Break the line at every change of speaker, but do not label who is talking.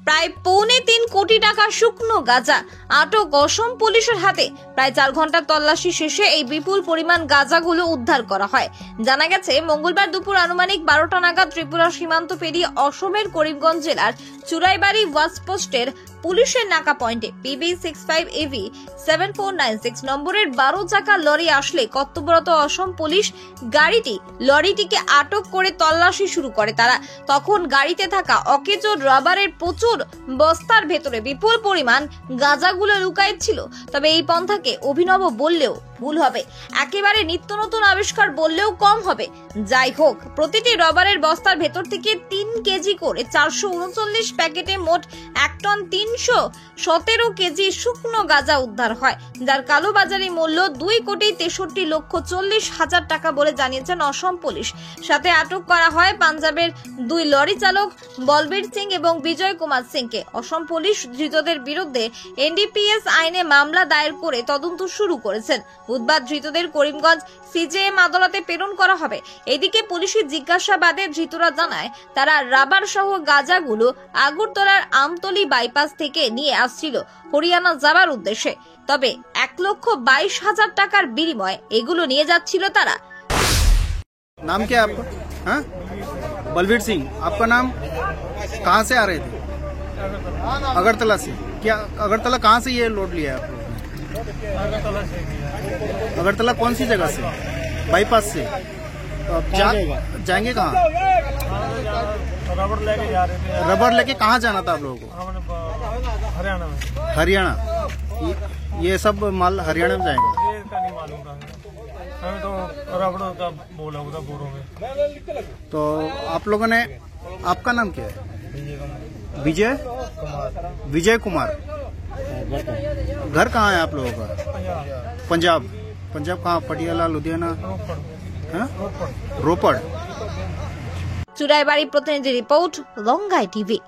প্রায় 3.25 কোটি টাকা শুকনো গাঁজা আটক অসম পুলিশের হাতে। প্রায় 4 ঘন্টার তল্লাশি শেষে এই বিপুল পরিমাণ গাঁজাগুলো উদ্ধার করা হয়। জানা গেছে মঙ্গলবার দুপুর আনুমানিক 12টা নাগাদ ত্রিপুরা সীমান্ত পেরিয়ে অসমের করিমগঞ্জ জেলার চুরাইবাড়ি ওয়াচপোস্টের পুলিশের নাকা পয়েন্টে PB65AV 7496 নম্বরের 12 চাকা লরি আসলে কর্তব্যরত অসম পুলিশ লরিটিকে আটক করে তল্লাশি শুরু করে তারা। তখন গাড়িতে থাকা অকেজো রাবারের প্রচুর বস্তার ভেতরে বিপুল পরিমাণ গাঁজাগুলো লুকায় ছিল। তবে এই পন্থাকে অভিনব বললেও ভুল হবে, একেবারে নিত্য নতুন আবিষ্কার বললেও কম হবে। যাই হোক, প্রতিটি রবারের বস্তার ভেতর থেকে 3 কেজি করে 439 প্যাকেটে মোট 1 টন 317 কেজি শুকনো গাঁজা উদ্ধার হয়, যার কালোবাজারি মূল্য 2,63,40,00,000 টাকা বলে জানিয়েছেন অসম পুলিশ। সাথে আটক করা হয় পাঞ্জাবের 2 লরি চালক বলবীর সিং এবং বিজয় কুমার সিংকে। অসম পুলিশ ধৃতদের বিরুদ্ধে NDPS আইনে মামলা দায়ের করে তদন্ত শুরু করেছেন। বুধবার ধৃতদের করিমগঞ্জ CJM আদালতে প্রেরণ করা হবে। এদিকে পুলিশের জিজ্ঞাসাবাদে ধৃতরা জানায় তারা রাবার সহ গাঁজাগুলো আগরতলার আমতলী বাইপাস থেকে নিয়ে আসছিল হরিয়ানা যাবার উদ্দেশ্যে। তবে 1,22,000 টাকার বিনিময়ে এগুলো নিয়ে যাচ্ছিল তারা।
नाम क्या है आपका? हाँ, बलबीर सिंह। आपका नाम? कहाँ से आ रहे थे? अगरतला से। क्या अगरतला कहाँ से ये लोड लिया है आप लोगों ने? अगरतला कौन सी जगह से? बाईपास से। तो अब जाएंगे कहाँ?
रबर लेके जा रहे थे।
रबर लेके कहाँ जाना था आप लोगों को?
हरियाणा में।
हरियाणा। ये सब माल हरियाणा में जाएगा?
ये का नहीं मालूम था हमें, तो रबड़ का बोला होगा बोरों में।
तो आप लोगों ने, आपका नाम क्या है? विजय कुमार। घर कहाँ है आप लोगों का? पंजाब। पंजाब कहाँ? पटियाला, लुधियाना, रोपड़।
चुराईबाड़ी प्रतिनिधि रिपोर्ट लंगाई टीवी।